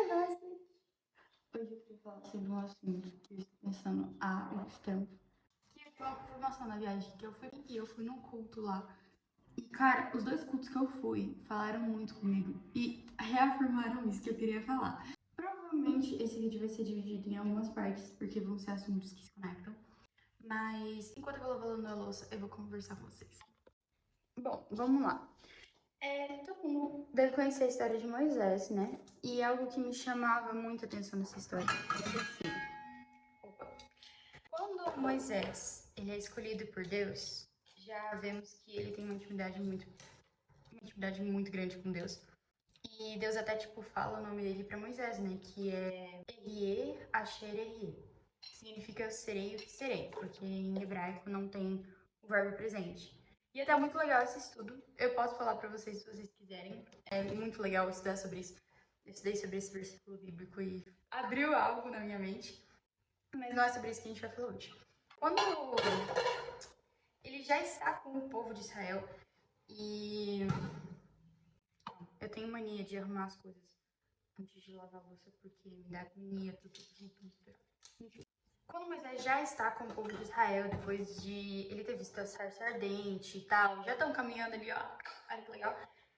gravar isso aqui. Hoje eu queria falar sobre um assunto que eu estou pensando há muito tempo. Que foi uma confirmação na viagem que eu fui num culto lá. E, cara, os 2 cultos que eu fui falaram muito comigo e reafirmaram isso que eu queria falar. Provavelmente esse vídeo vai ser dividido em algumas partes, porque vão ser assuntos que se conectam. Mas enquanto eu vou lavando a louça, eu vou conversar com vocês. Bom, vamos lá. Todo mundo deve conhecer a história de Moisés, né? E algo que me chamava muita atenção nessa história quando Moisés ele é escolhido por Deus, já vemos que ele tem uma intimidade muito grande com Deus. E Deus até, tipo, fala o nome dele pra Moisés, né? Que é Erie Asher Erie. Significa serei o que serei, porque em hebraico não tem o verbo presente. E até muito legal esse estudo. Eu posso falar pra vocês se vocês quiserem. É muito legal estudar sobre isso. Eu estudei sobre esse versículo bíblico e abriu algo na minha mente. Mas não é sobre isso que a gente vai falar hoje. Quando ele já está com o povo de Israel e eu tenho mania de arrumar as coisas antes de lavar a louça porque me dá agonia tudo junto misturado. Enfim. Quando Moisés já está com o povo de Israel, depois de ele ter visto a sarça ardente e tal, já estão caminhando ali, ó, olha que legal.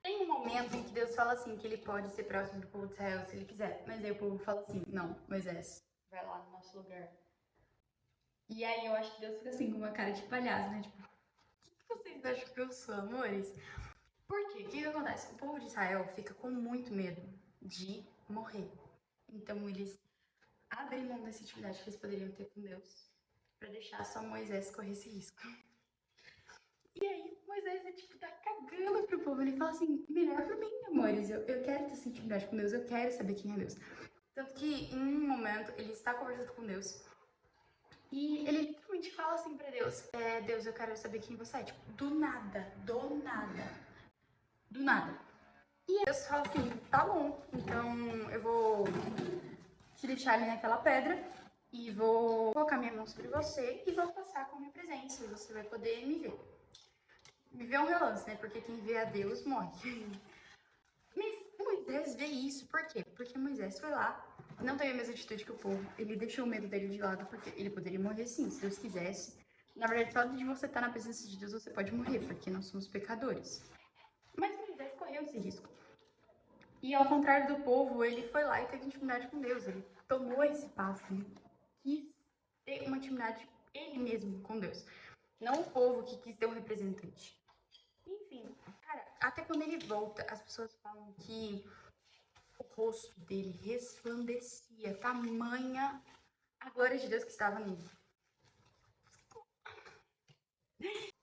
Tem um momento em que Deus fala assim, que ele pode ser próximo do povo de Israel se ele quiser. Mas aí o povo fala assim, não, Moisés, vai lá no nosso lugar. E aí eu acho que Deus fica assim, com uma cara de palhaço, né? Tipo, o que vocês acham que eu sou, amores? Por quê? O que acontece? O povo de Israel fica com muito medo de morrer. Então eles abrem mão dessa intimidade que eles poderiam ter com Deus pra deixar só Moisés correr esse risco. E aí Moisés tá cagando pro povo. Ele fala assim, melhor pra mim, amores. Eu quero ter essa intimidade com Deus, eu quero saber quem é Deus. Tanto que em um momento ele está conversando com Deus. E ele literalmente fala assim pra Deus, Deus, eu quero saber quem você é. Tipo, do nada. E Deus fala assim, tá bom, então eu vou te deixar ali naquela pedra e vou colocar minha mão sobre você e vou passar com a minha presença e você vai poder me ver. Me ver um relance, né? Porque quem vê a Deus morre. Mas Moisés vê isso, por quê? Porque Moisés foi lá, não teve a mesma atitude que o povo, ele deixou o medo dele de lado, porque ele poderia morrer sim, se Deus quisesse. Na verdade, só de você estar na presença de Deus, você pode morrer, porque nós somos pecadores. Mas Moisés correu esse risco. E ao contrário do povo, ele foi lá e teve intimidade com Deus, ele tomou esse passo, ele quis ter uma intimidade ele mesmo com Deus. Não o povo que quis ter um representante. Enfim, cara, até quando ele volta, as pessoas falam que o rosto dele resplandecia, tamanha a glória de Deus que estava nele.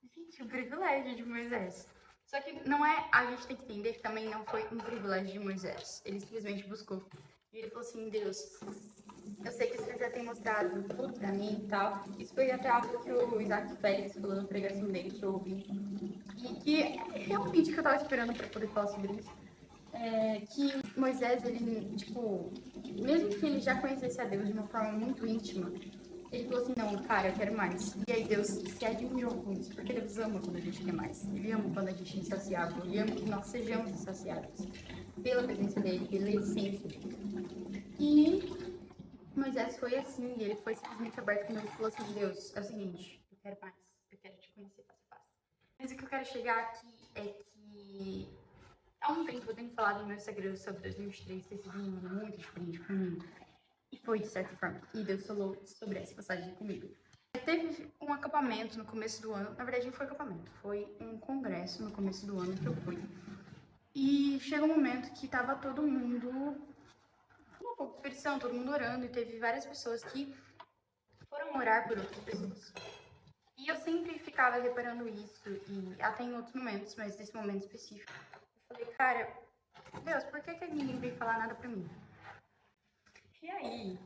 Gente, o privilégio de Moisés. Só que não é, a gente tem que entender que também não foi um privilégio de Moisés. Ele simplesmente buscou. E ele falou assim, Deus, eu sei que você já tem mostrado tudo pra mim e tal. Isso foi até algo que o Isaac Félix falou na pregação dele, que eu ouvi. E que realmente que eu tava esperando pra poder falar sobre isso. Que Moisés, ele, tipo, mesmo que ele já conhecesse a Deus de uma forma muito íntima, ele falou assim, não, cara, eu quero mais. E aí Deus se admirou com isso, porque Deus ama quando a gente quer mais. Ele ama quando a gente é insaciável, ele ama que nós sejamos insaciáveis pela presença dele, pela essência dele. E Moisés foi assim, e ele foi simplesmente aberto quando ele falou assim, Deus, é o seguinte, eu quero mais, eu quero te conhecer face a face. Mas o que eu quero chegar aqui é que há um tempo eu tenho falado no meu Instagram sobre 2023 ter sido um ano muito diferente pra mim. E foi de certa forma. E Deus falou sobre essa passagem comigo. Teve um acampamento no começo do ano. Na verdade, não foi acampamento, foi um congresso no começo do ano que eu fui. E chegou um momento que tava todo mundo no fogo do Espírito Santo, todo mundo orando. E teve várias pessoas que foram orar por outras pessoas. E eu sempre ficava reparando isso, e até em outros momentos, mas nesse momento específico, eu falei, cara, Deus, por que ninguém veio falar nada pra mim? E aí,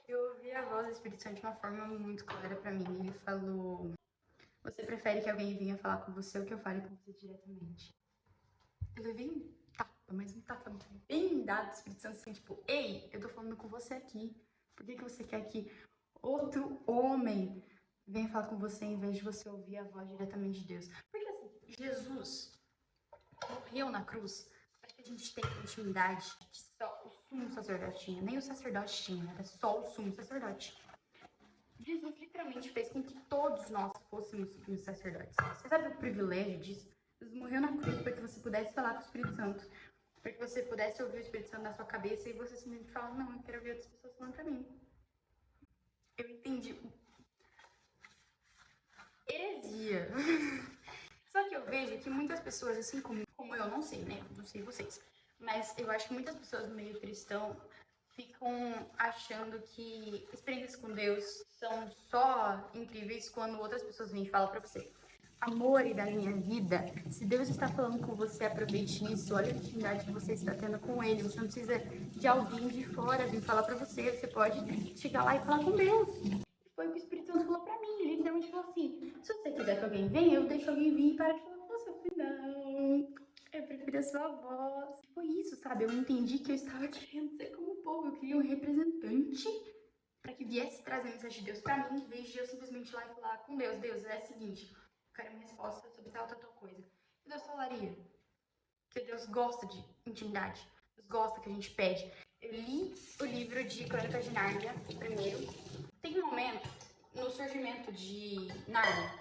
eu ouvi a voz do Espírito Santo de uma forma muito clara pra mim. Ele falou, você prefere que alguém venha falar com você ou que eu fale com você diretamente? Eu levei um tapa, mas um tapa bem dado do Espírito Santo, assim, tipo, ei, eu tô falando com você aqui. Por que você quer que outro homem venha falar com você em vez de você ouvir a voz diretamente de Deus? Porque assim, Jesus morreu na cruz para que a gente tenha intimidade que só o sumo sacerdote tinha, nem o sacerdote tinha, era só o sumo sacerdote. Jesus literalmente fez com que todos nós fôssemos sumos sacerdotes. Você sabe o privilégio disso? Jesus morreu na cruz para que você pudesse falar com o Espírito Santo, para que você pudesse ouvir o Espírito Santo na sua cabeça e você simplesmente fala, não, eu quero ouvir outras pessoas falando para mim. Eu entendi. Heresia. Só que eu vejo que muitas pessoas, assim como eu, não sei, né? Não sei vocês. Mas eu acho que muitas pessoas no meio cristão ficam achando que experiências com Deus são só incríveis quando outras pessoas vêm e falam pra você. Amor da minha vida, se Deus está falando com você, aproveite isso. Olha a intimidade que você está tendo com Ele. Você não precisa de alguém de fora vir falar pra você. Você pode chegar lá e falar com Deus. Foi o que o Espírito Santo falou pra mim. Ele literalmente falou assim, se você quiser que alguém venha, eu deixo alguém vir e para de falar com você. Eu falei, não, eu prefiro a sua voz. Foi isso, sabe? Eu entendi que eu estava querendo ser como o povo. Eu queria um representante para que viesse trazer a mensagem de Deus pra mim, em vez de eu simplesmente ir lá e falar com Deus. Deus, é o seguinte, eu quero uma resposta sobre tal coisa. E Deus falaria que Deus gosta de intimidade. Deus gosta que a gente pede. Eu li o livro de Crônicas de Nárnia primeiro. Tem um momento no surgimento de Nárnia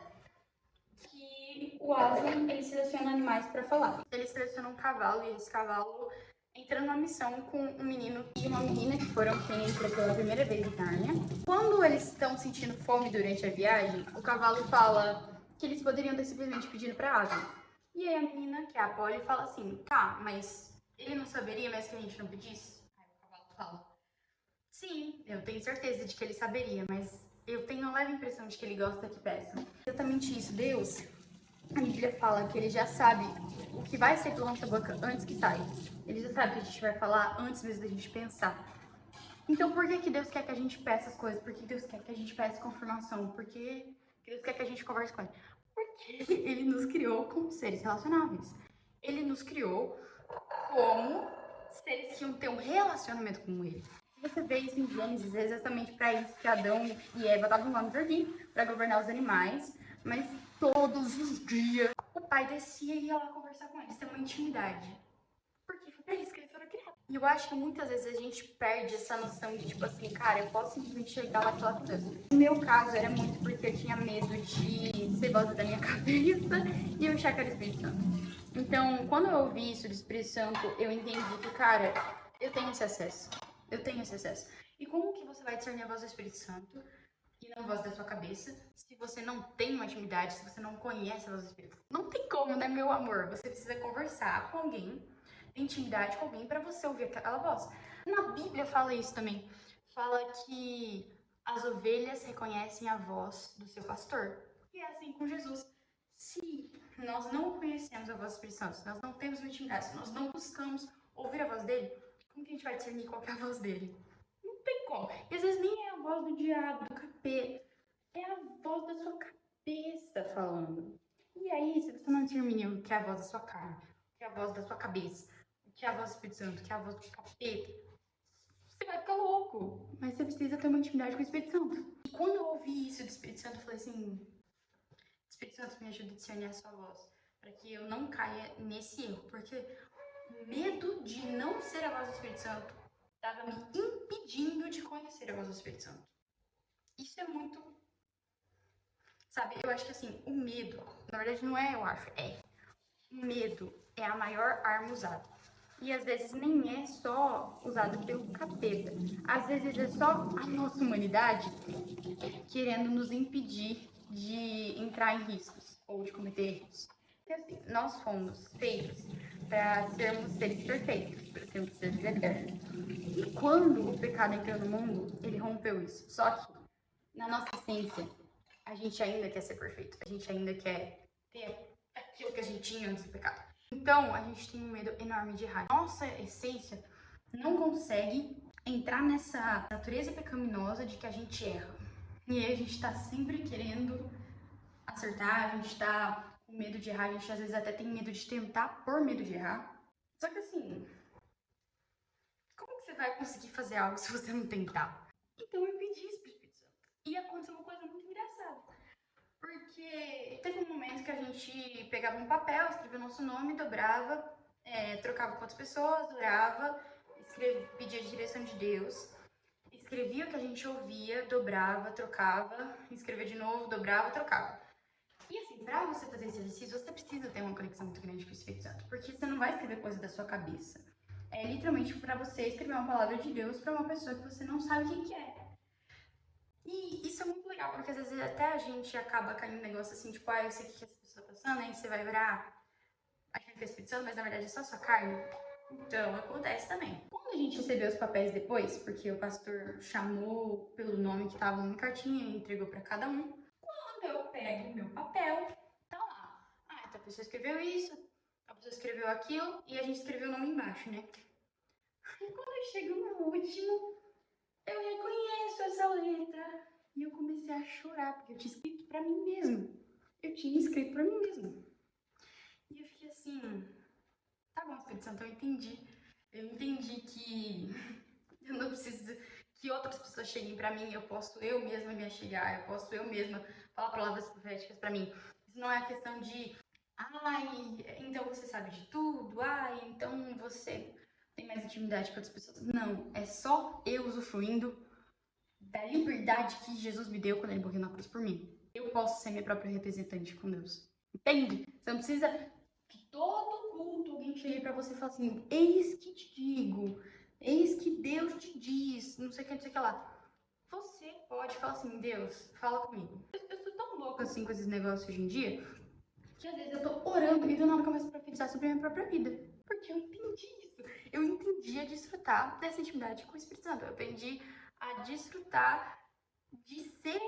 que o Aslan, ele seleciona animais para falar. Ele seleciona um cavalo e esse cavalo entra numa missão com um menino e uma menina que foram quem entrou pela primeira vez em Nárnia. Quando eles estão sentindo fome durante a viagem, o cavalo fala que eles poderiam ter simplesmente pedido para Aslan. E aí a menina, que é a Polly, fala assim, tá, mas ele não saberia mesmo que a gente não pedisse? Aí o cavalo fala, sim, eu tenho certeza de que ele saberia, mas eu tenho a leve impressão de que ele gosta que peçam. Exatamente isso, Deus, a Bíblia fala que ele já sabe o que vai ser pela nossa boca antes que saia. Ele já sabe o que a gente vai falar antes mesmo da gente pensar. Então por que Deus quer que a gente peça as coisas? Por que Deus quer que a gente peça confirmação? Por que Deus quer que a gente converse com ele? Porque ele nos criou como seres relacionáveis. Ele nos criou como seres que iam ter um relacionamento com ele. Se você vê isso em Gênesis, é exatamente para isso que Adão e Eva estavam lá no jardim, para governar os animais, mas todos os dias o pai descia e ia lá conversar com eles, ter uma intimidade. Porque foi pra isso que eles foram criados. E eu acho que muitas vezes a gente perde essa noção de tipo assim, cara, eu posso simplesmente chegar lá e falar com Deus. No meu caso era muito porque eu tinha medo de ser voz da minha cabeça e eu achar que era o Espírito Santo. Então, quando eu ouvi isso do Espírito Santo, eu entendi que, cara, eu tenho esse acesso. Eu tenho esse acesso. E como que você vai discernir a voz do Espírito Santo e não a voz da sua cabeça se você não tem uma intimidade, se você não conhece a voz do Espírito Santo? Não tem como, né, meu amor? Você precisa conversar com alguém, ter intimidade com alguém para você ouvir aquela voz. Na Bíblia fala isso também. Fala que as ovelhas reconhecem a voz do seu pastor. E é assim com Jesus. Se nós não conhecemos a voz do Espírito Santo, se nós não temos uma intimidade, se nós não buscamos ouvir a voz dele, como que a gente vai discernir qual que é a voz dele? Não tem como. E às vezes nem é a voz do diabo, do capeta. É a voz da sua cabeça falando. E aí, se você não discernir o que é a voz da sua carne, o que é a voz da sua cabeça, o que é a voz do Espírito Santo, o que é a voz do capeta, você vai ficar louco. Mas você precisa ter uma intimidade com o Espírito Santo. E quando eu ouvi isso do Espírito Santo, eu falei assim, Espírito Santo, me ajuda a discernir a sua voz, para que eu não caia nesse erro, porque o medo de não ser a voz do Espírito Santo estava me impedindo de conhecer a voz do Espírito Santo. Isso é muito, sabe, eu acho que assim, o medo, na verdade não é, eu acho, é. O medo é a maior arma usada. E às vezes nem é só usado pelo capeta. Às vezes é só a nossa humanidade querendo nos impedir de entrar em riscos ou de cometer erros. Porque assim, nós fomos feitos para sermos seres perfeitos, para sermos seres eternos. E quando o pecado entrou no mundo, ele rompeu isso. Só que, na nossa essência, a gente ainda quer ser perfeito. A gente ainda quer ter aquilo que a gente tinha antes do pecado. Então, a gente tem um medo enorme de errar. Nossa essência não consegue entrar nessa natureza pecaminosa de que a gente erra. E aí a gente tá sempre querendo acertar, a gente tá com medo de errar, a gente às vezes até tem medo de tentar por medo de errar. Só que assim, como que você vai conseguir fazer algo se você não tentar? Então eu pedi isso pro Espírito Santo. E aconteceu uma coisa muito engraçada. Porque teve um momento que a gente pegava um papel, escrevia o nosso nome, dobrava, trocava com outras pessoas, orava, pedia a direção de Deus, escrevia o que a gente ouvia, dobrava, trocava, escrevia de novo, dobrava, trocava. E assim, pra você fazer esse exercício, você precisa ter uma conexão muito grande com o Espírito Santo, porque você não vai escrever coisa da sua cabeça. É literalmente pra você escrever uma palavra de Deus pra uma pessoa que você não sabe quem que é. E isso é muito legal, porque às vezes até a gente acaba caindo em negócio assim, tipo, eu sei o que essa pessoa tá passando, aí você vai virar achando que é Espírito Santo, mas na verdade é só sua carne. Então, acontece também. Quando a gente recebeu os papéis depois, porque o pastor chamou pelo nome que tava na cartinha e entregou pra cada um, quando eu pego o meu papel, tá lá. Então a pessoa escreveu isso, a pessoa escreveu aquilo e a gente escreveu o nome embaixo, né? E quando eu chego no último, eu reconheço essa letra e eu comecei a chorar, porque eu tinha escrito pra mim mesmo. Eu tinha escrito pra mim mesmo. E eu fiquei assim, tá bom, Espírito Santo, eu entendi. Eu entendi que eu não preciso que outras pessoas cheguem pra mim, eu posso eu mesma me achegar, eu posso eu mesma falar palavras proféticas pra mim. Isso não é a questão de, então você sabe de tudo, então você tem mais intimidade com outras pessoas. Não, é só eu usufruindo da liberdade que Jesus me deu quando ele morreu na cruz por mim. Eu posso ser minha própria representante com Deus. Entende? Você não precisa que todo culto alguém chegue pra você e fale assim, eis que te digo, eis que Deus te diz, não sei o que, não sei o que lá. Você pode falar assim, Deus, fala comigo. Eu sou tão louca assim com esses negócios hoje em dia, que às vezes eu tô orando e do nada eu começo a profetizar sobre a minha própria vida. Porque eu entendi isso. Eu entendi a desfrutar dessa intimidade com o Espírito Santo. Eu aprendi a desfrutar de ser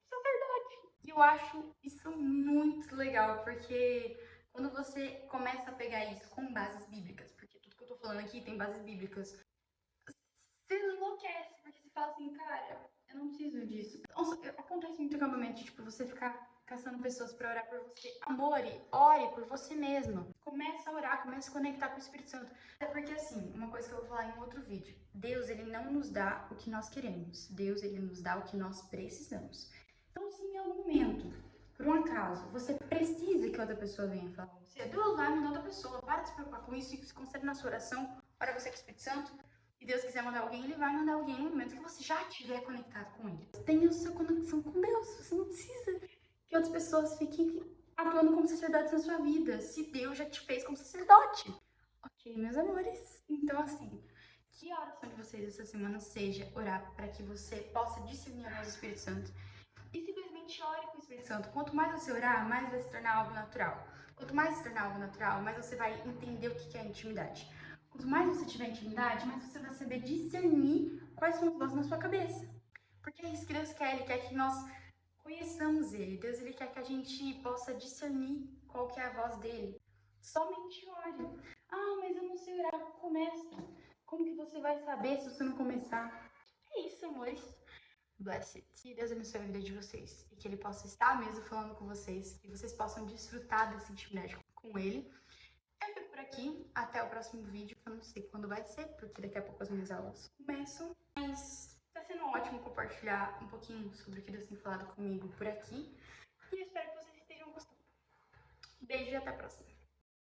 sacerdote. E eu acho isso muito legal, porque quando você começa a pegar isso com bases bíblicas, porque tudo que eu tô falando aqui tem bases bíblicas, você enlouquece, porque você fala assim, cara, eu não preciso disso. Nossa, acontece muito calmamente, tipo, você ficar caçando pessoas pra orar por você. Amore, ore por você mesma. Começa a orar, começa a conectar com o Espírito Santo. É porque, assim, uma coisa que eu vou falar em outro vídeo. Deus, ele não nos dá o que nós queremos. Deus, ele nos dá o que nós precisamos. Então, se em algum momento, por um acaso, você precisa que outra pessoa venha falar com você, Deus vai mandar outra pessoa. Para de se preocupar com isso e se concentre na sua oração. Ora você com o Espírito Santo. E Deus quiser mandar alguém, ele vai mandar alguém no momento que você já estiver conectado com ele. Tenha a sua conexão com Deus. Você não precisa que outras pessoas fiquem atuando como sacerdotes na sua vida, se Deus já te fez como sacerdote. Ok, meus amores? Então, assim, que a oração de vocês essa semana seja orar para que você possa discernir a voz do Espírito Santo e simplesmente ore com o Espírito Santo. Quanto mais você orar, mais vai se tornar algo natural. Quanto mais se tornar algo natural, mais você vai entender o que é intimidade. Quanto mais você tiver intimidade, mais você vai saber discernir quais são as vozes na sua cabeça. Porque é isso que Deus quer, Ele quer que nós conheçamos Ele. Deus, Ele quer que a gente possa discernir qual que é a voz dEle. Somente ore. Mas eu não sei orar. Começa. Como que você vai saber se você não começar? É isso, amores. Blessed. Que Deus abençoe a vida de vocês. E que Ele possa estar mesmo falando com vocês. E vocês possam desfrutar dessa intimidade com Ele. Eu fico por aqui. Até o próximo vídeo. Eu não sei quando vai ser, porque daqui a pouco as minhas aulas começam. Mas tá sendo ótimo compartilhar um pouquinho sobre o que Deus tem falado comigo por aqui. E eu espero que vocês estejam gostando. Beijo e até a próxima.